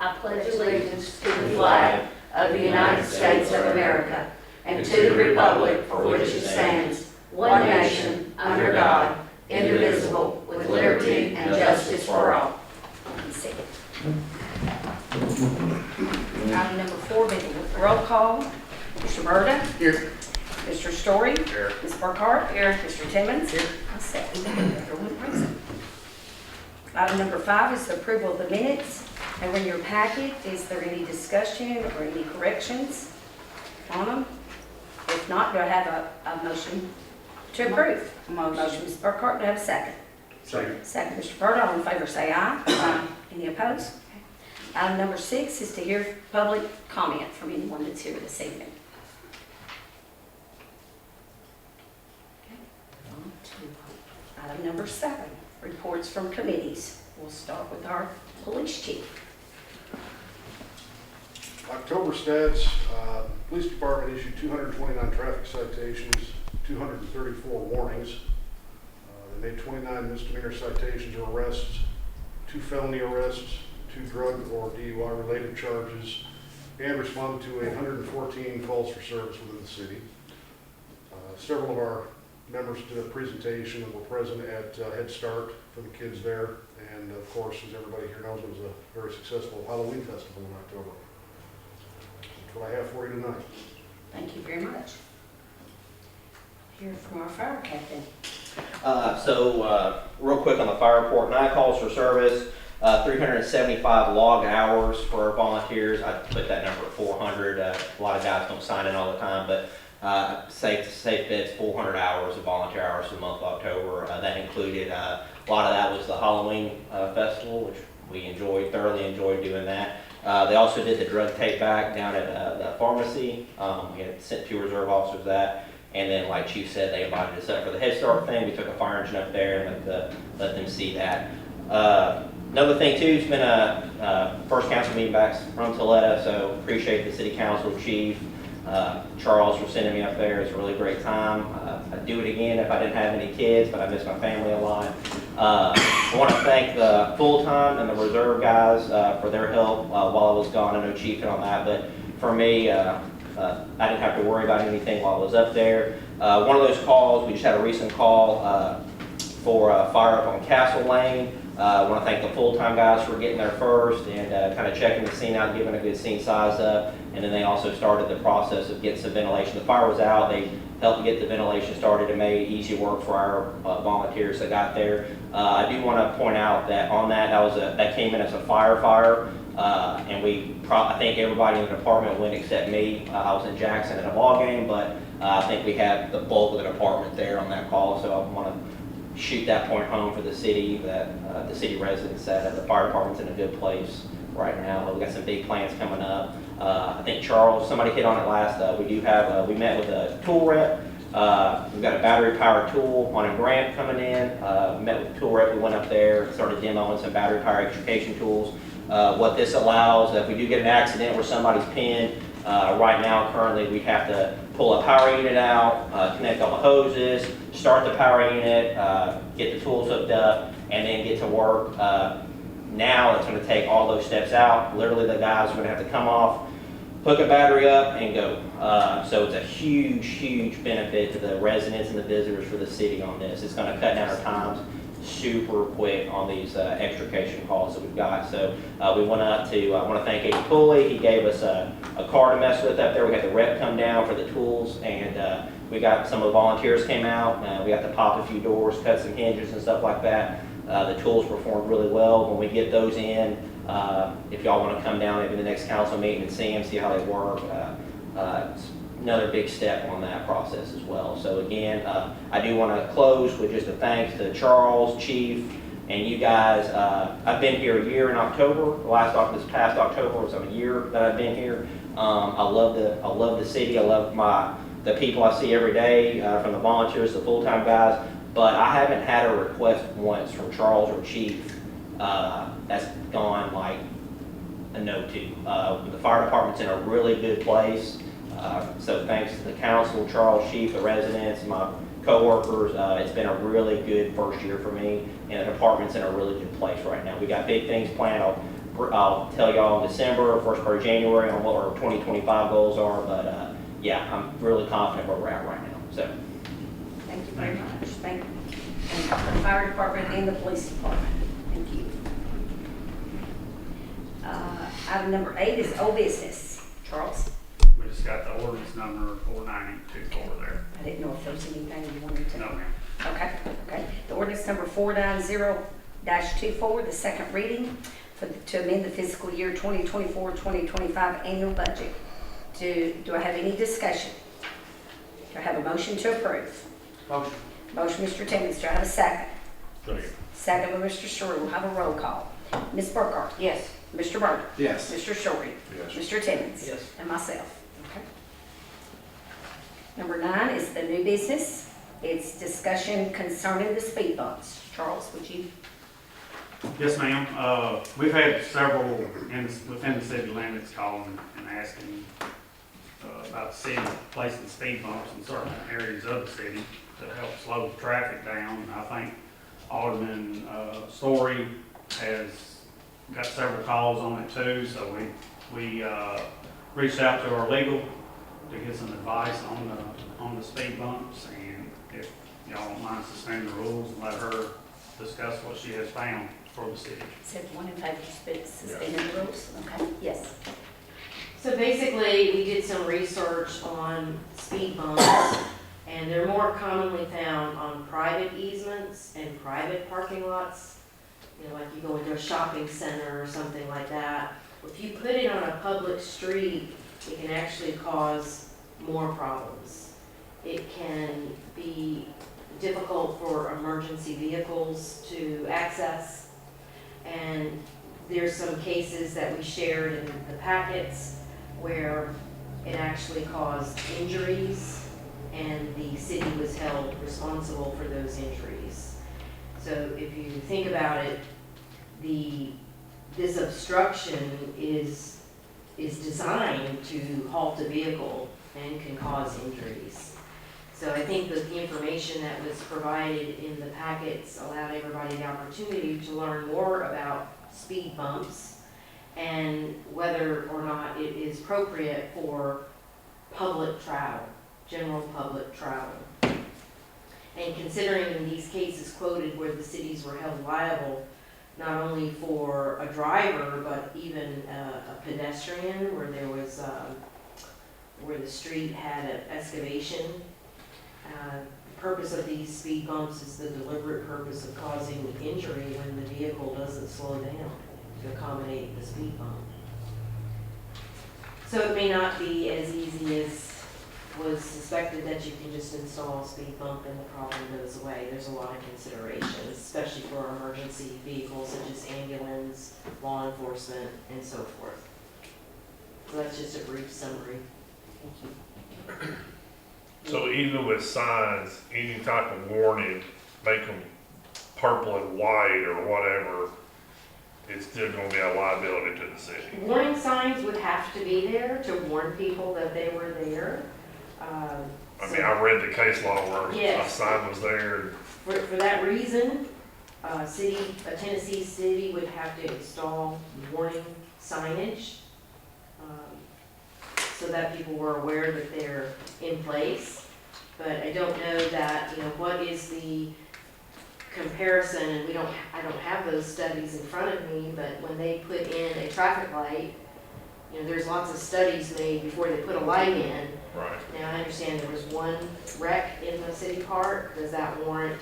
I pledge allegiance to the flag of the United States of America and to the republic for which it stands, one nation, under God, indivisible, with liberty and justice for all. Item number 4, beginning with roll call. Mr. Burda? Here. Mr. Story? Here. Ms. Burkhart? Here. Mr. Timmons? Here. I second. Everyone present. Item number 5 is the approval of the minutes. And in your packet, is there any discussion or any corrections on them? If not, do I have a motion to approve? Motion, Ms. Burkhart, do I have a second? Second. Second, Mr. Burda. All in favor say aye. Aye. Any opposed? Item number 6 is to hear public comment from anyone that's here this evening. On to item number 7, reports from committees. We'll start with our police chief. October stats, police department issued 229 traffic citations, 234 warnings. They made 29 misdemeanor citations or arrests, 2 felony arrests, 2 drug or DUI related charges, and responded to 114 calls for service within the city. Several of our members did a presentation and were present at Head Start for the kids there. And of course, as everybody here knows, it was a very successful Halloween festival in October. That's what I have for you tonight. Thank you very much. Hear from our fire captain. Real quick on the fire report, 9 calls for service, 375 log hours for our volunteers. I put that number at 400. A lot of guys don't sign in all the time, but safe bet it's 400 hours of volunteer hours for the month of October. That included, a lot of that was the Halloween festival, which we thoroughly enjoyed doing that. They also did the drug take back down at the pharmacy. We had sent 2 reserve officers that. And then, like Chief said, they invited us up for the Head Start thing. We took a fire engine up there and let them see that. Another thing, too, it's been a first council meeting back from Toletta, so appreciate the city council, Chief, Charles for sending me up there. It's a really great time. I'd do it again if I didn't have any kids, but I miss my family a lot. I want to thank the full-time and the reserve guys for their help while I was gone. I know Chief hit on that, but for me, I didn't have to worry about anything while I was up there. One of those calls, we just had a recent call for fire up on Castle Lane. I want to thank the full-time guys for getting there first and kind of checking the scene out, giving a good scene size up. And then they also started the process of getting some ventilation. The fire was out. They helped get the ventilation started and made easy work for our volunteers that got there. I do want to point out that on that came in as a fire. And I think everybody in the department went except me. I was in Jackson at a ball game, but I think we had the bulk of the department there on that call. So I want to shoot that point home for the city, that the city residents that the fire department's in a good place right now. We got some big plans coming up. I think Charles, somebody hit on it last. We met with a tool rep. We've got a battery-powered tool on a grant coming in. Met with the tool rep. We went up there, started demoing some battery-powered extrication tools. What this allows, if we do get an accident where somebody's pinned, right now currently we have to pull a power unit out, connect all the hoses, start the power unit, get the tools hooked up, and then get to work. Now it's going to take all those steps out. Literally the guys are going to have to come off, hook a battery up, and go. So it's a huge benefit to the residents and the visitors for the city on this. It's going to cut down our times super quick on these extrication calls that we've got. So we went up to, I want to thank Eddie Pulley. He gave us a car to mess with up there. We had the rep come down for the tools, and we got some of the volunteers came out. We got to pop a few doors, cut some hinges and stuff like that. The tools performed really well. When we get those in, if y'all want to come down maybe the next council meeting and see them, see how they work, it's another big step on that process as well. So again, I do want to close with just a thanks to Charles, Chief, and you guys. I've been here a year in October. This past October was a year that I've been here. I love the city. I love the people I see every day, from the volunteers, the full-time guys. But I haven't had a request once from Charles or Chief that's gone like a no-to. The fire department's in a really good place. So thanks to the council, Charles, Chief, the residents, my co-workers, it's been a really good first year for me, and the department's in a really good place right now. We got big things planned. I'll I'll tell y'all in December, first part of January, on what our 2025 goals are, but, yeah, I'm really confident where we're at right now, so. Thank you very much. Thank you. And the fire department and the police department. Thank you. Item number 8 is old business. Charles? We just got the ordinance number 49024 there. I didn't know if there was anything you wanted to. No, ma'am. Okay. The ordinance number 490-24, the second reading to amend the fiscal year 2024-2025 annual budget. Do I have any discussion? Do I have a motion to approve? Motion. Motion, Mr. Timmons. Do I have a second? Second. Second by Mr. Shorty. We'll have a roll call. Ms. Burkhardt? Yes. Mr. Burger? Yes. Mr. Shorty? Yes. Mr. Timmons? Yes. And myself. Okay. Number 9 is the new business. It's discussion concerning the speed bumps. Charles, would you? Yes, ma'am. We've had several within the city limits calling and asking about the city placing speed bumps in certain areas of the city to help slow the traffic down. I think Alderman Story has got several calls on it too, so we reached out to our legal to get some advice on the speed bumps, and if y'all don't mind suspending the rules and let her discuss what she has found for the city. Said one in favor of suspending the rules. Okay, yes. So basically, we did some research on speed bumps, and they're more commonly found on private easements and private parking lots. You know, like you go into a shopping center or something like that. If you put it on a public street, it can actually cause more problems. It can be difficult for emergency vehicles to access. And there's some cases that we shared in the packets where it actually caused injuries and the city was held responsible for those injuries. So if you think about it, this obstruction is designed to halt a vehicle and can cause injuries. So I think that the information that was provided in the packets allowed everybody the opportunity to learn more about speed bumps and whether or not it is appropriate for public travel, general public travel. And considering in these cases quoted where the cities were held liable, not only for a driver, but even a pedestrian, where there was, where the street had an excavation. The purpose of these speed bumps is the deliberate purpose of causing injury when the vehicle doesn't slow down to accommodate the speed bump. So it may not be as easy as was suspected that you can just install a speed bump and the problem goes away. There's a lot of considerations, especially for emergency vehicles such as ambulance, law enforcement, and so forth. So that's just a brief summary. Thank you. So even with signs, any type of warning, make them purple and white or whatever, it's still gonna be a liability to the city. Warning signs would have to be there to warn people that they were there. I mean, I read the case law where a Yes. sign was there. For that reason, a Tennessee city would have to install warning signage so that people were aware that they're in place. But I don't know that, you know, what is the comparison, and I don't have those studies in front of me, but when they put in a traffic light, you know, there's lots of studies made before they put a light in. Right. Now, I understand there was one wreck in the city park. Does that warrant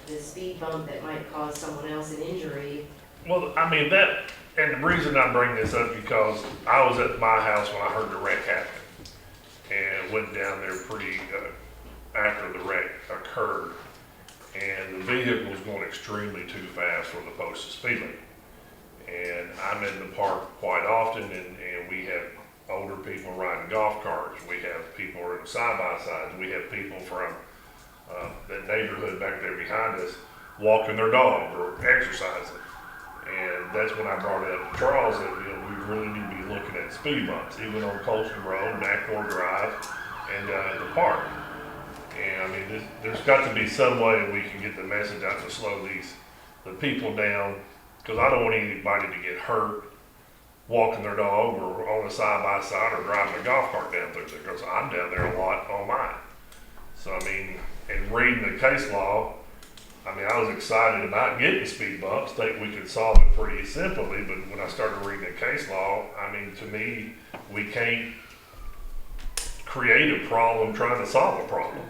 the speed bump that might cause someone else an injury? Well, I mean, and the reason I bring this up because I was at my house when I heard the wreck happen and went down there pretty, after the wreck occurred. And the vehicle was going extremely too fast for the posted speed limit. And I'm in the park quite often, and we have older people riding golf carts. We have people riding side-by-sides. We have people from that neighborhood back there behind us walking their dog or exercising. And that's when I brought it up to Charles that, you know, we really need to be looking at speed bumps, even on Colston Road, Backdoor Drive, and the park. And I mean, there's got to be some way we can get the message out to slow the people down, because I don't want anybody to get hurt walking their dog or on a side-by-side or driving a golf cart down through there, because I'm down there a lot on mine. So, I mean, and reading the case law, I mean, I was excited about getting speed bumps, think we could solve it pretty simply, but when I started reading the case law, I mean, to me, we can't create a problem trying to solve a problem.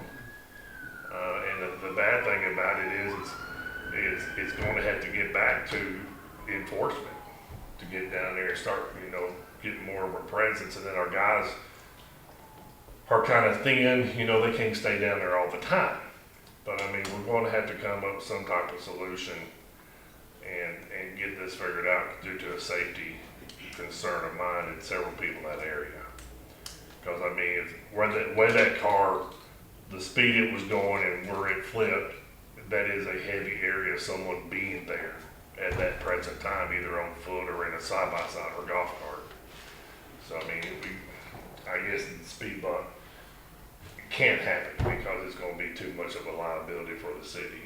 And the bad thing about it is it's going to have to get back to enforcement to get down there and start, getting more of a presence. And then our guys are kind of thin, they can't stay down there all the time. But I mean, we're going to have to come up with some type of solution and get this figured out due to a safety concern of mine and several people in that area. Because I mean, where that car, the speed it was going and where it flipped, that is a heavy area of someone being there at that present time, either on foot or in a side-by-side or golf cart. So I mean, I guess the speed bump can't happen because it's going to be too much of a liability for the city.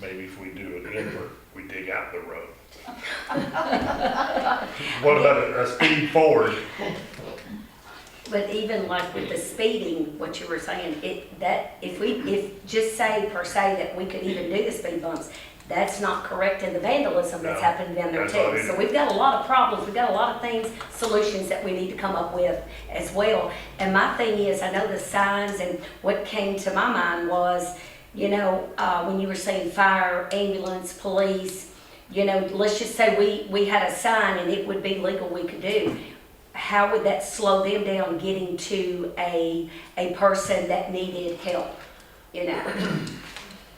Maybe if we do an invert, we dig out the road. What about a speed forward? But even like with the speeding, what you were saying, if just say per se that we could even do the speed bumps, that's not correcting the vandalism that's No, happening down there that's not too. it. So we've got a lot of problems, we've got a lot of things, solutions that we need to come up with as well. And my thing is, I know the signs, and what came to my mind was, when you were saying fire, ambulance, police, let's just say we had a sign and it would be legal, we could do. How would that slow them down getting to a person that needed help,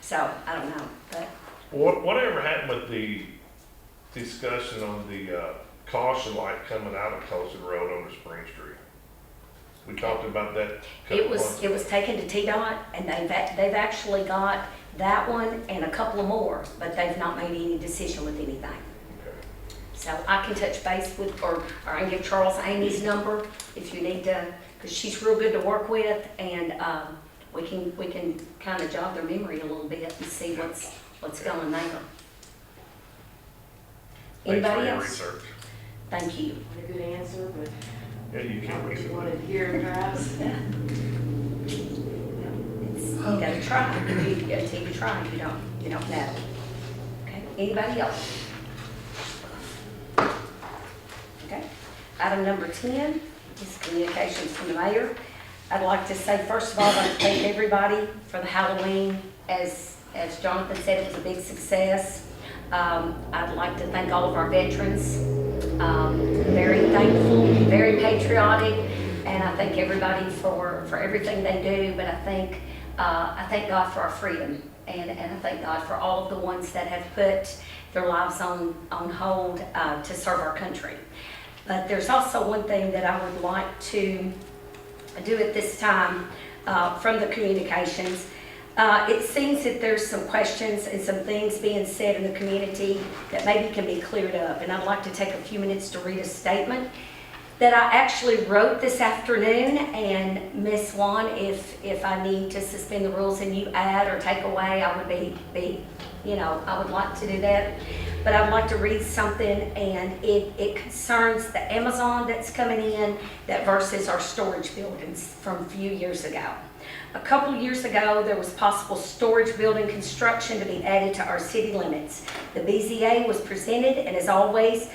So, I don't know, but. Whatever happened with the discussion on the caution light coming out of Colson Road on the Spring Street? We talked about that a couple months It was taken to TDOT, and they've actually got that one and a couple of more, but they've not made any decision with anything. Okay. So I can touch base with, or I can give Charles Amy's number if you need to, because she's real good to work with, and we can kind of jog their memory a little bit and see what's going there. Thanks for Anybody your else? research. Thank you. Not a good answer, but Yeah, you not can't what get you it. wanted to hear, perhaps. You gotta try. Until you try, you don't know. Okay, anybody else? Okay, item number 10 is communications from the mayor. I'd like to say, first of all, I'd like to thank everybody for the Halloween. As Jonathan said, it was a big success. I'd like to thank all of our veterans. Very thankful, very patriotic, and I thank everybody for everything they do, but I thank God for our freedom, and I thank God for all of the ones that have put their lives on hold to serve our country. But there's also one thing that I would like to do at this time from the communications. It seems that there's some questions and some things being said in the community that maybe can be cleared up, and I'd like to take a few minutes to read a statement that I actually wrote this afternoon. And Ms. Swan, if I need to suspend the rules and you add or take away, I would be I would like to do that. But I'd like to read something, and it concerns the Amazon that's coming in that versus our storage buildings from a few years ago. A couple years ago, there was possible storage building construction to be added to our city limits. The BZA was presented, and as always,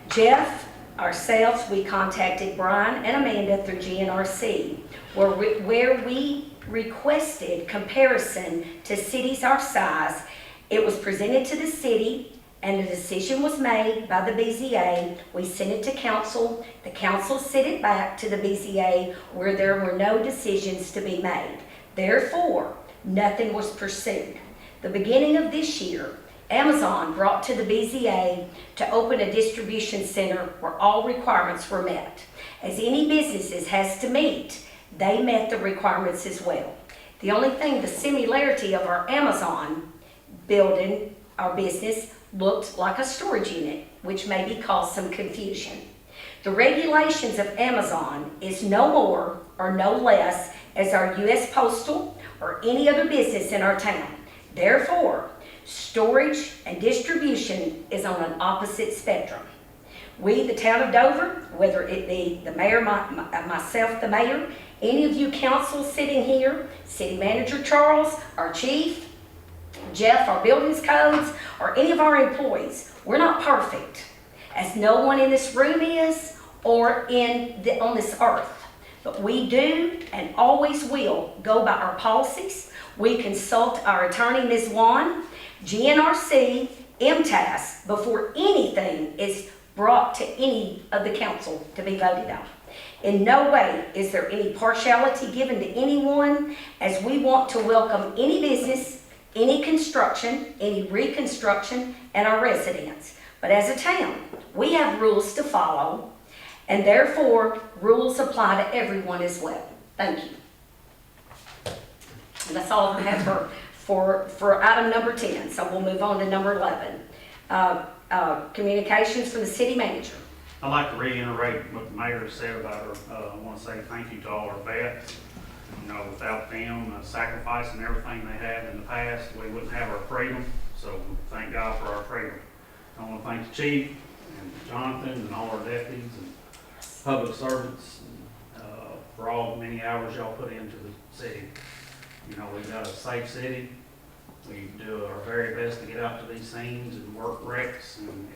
Jeff, ourselves, we contacted Brian and Amanda through GNRC, where we requested comparison to cities our size. It was presented to the city, and the decision was made by the BZA. We sent it to council. The council sent it back to the BZA, where there were no decisions to be made. Therefore, nothing was pursued. The beginning of this year, Amazon brought to the BZA to open a distribution center where all requirements were met. As any businesses has to meet, they met the requirements as well. The only thing, the similarity of our Amazon building, our business, looked like a storage unit, which maybe caused some confusion. The regulations of Amazon is no more or no less as our U.S. Postal or any other business in our town. Therefore, Storage and distribution is on an opposite spectrum. We, the town of Dover, whether it be the mayor, myself, the mayor, any of you council sitting here, city manager Charles, our chief, Jeff, our buildings codes, or any of our employees, we're not perfect, as no one in this room is or on this earth. But we do and always will go by our policies. We consult our attorney, Ms. Wan, GNRC, MTAS, before anything is brought to any of the council to be voted on. In no way is there any partiality given to anyone, as we want to welcome any business, any construction, any reconstruction, and our residents. But as a town, we have rules to follow, and therefore rules apply to everyone as well. Thank you. And that's all I have for item number 10. So we'll move on to number 11. Communications from the city manager. I'd like to reiterate what the mayor said about her. I want to say thank you to all our vets. You know, without them sacrificing everything they had in the past, we wouldn't have our freedom. So thank God for our freedom. I want to thank the chief and Jonathan and all our deputies and public servants for all the many hours y'all put into the city. You know, we've got a safe city. We do our very best to get out to these scenes and work wrecks and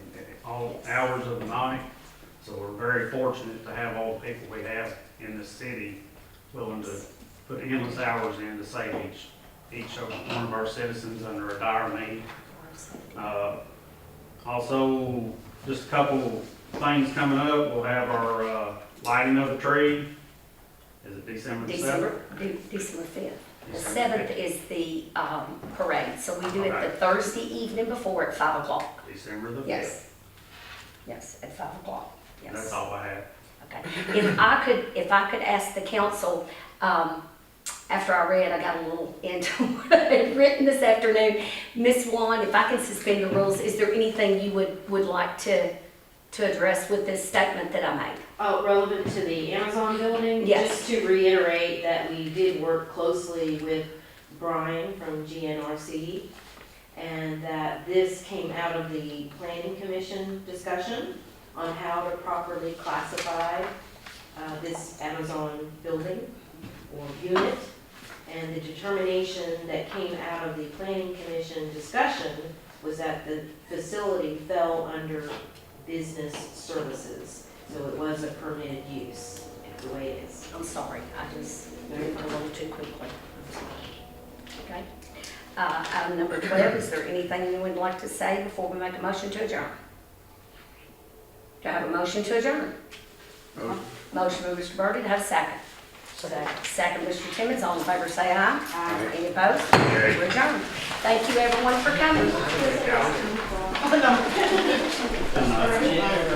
all hours of the night. So we're very fortunate to have all the people we have in the city willing to put endless hours in to save each one of our citizens under a dire need. Also, just a couple things coming up. We'll have our lighting of the tree. Is it December the 7th? December 5th. The 7th is the parade, so we do it the Thursday evening before at 5 o'clock. December the 5th. Yes. Yes, at 5 o'clock. Yes. That's all I have. Okay. If I could ask the council, after I read, I got a little into what I had written this afternoon. Ms. Wan, if I can suspend the rules, is there anything you would like to address with this statement that I made? Oh, relevant to the Amazon building? Yes. Just to reiterate that we did work closely with Brian from GNRC, and that this came out of the Planning Commission discussion on how to properly classify this Amazon building or unit. And the determination that came out of the Planning Commission discussion was that the facility fell under business services. So it was a permitted use, the way it is. I'm sorry, I just moved a little too quickly. Okay. Item number 12, is there anything anyone would like to say before we make a motion to adjourn? Do I have a motion to adjourn? Motion by Mr. Birdie, do I have a second? Second, Mr. Timmons, all in favor say aye. Aye. Any opposed? We're adjourned. Thank you everyone for coming.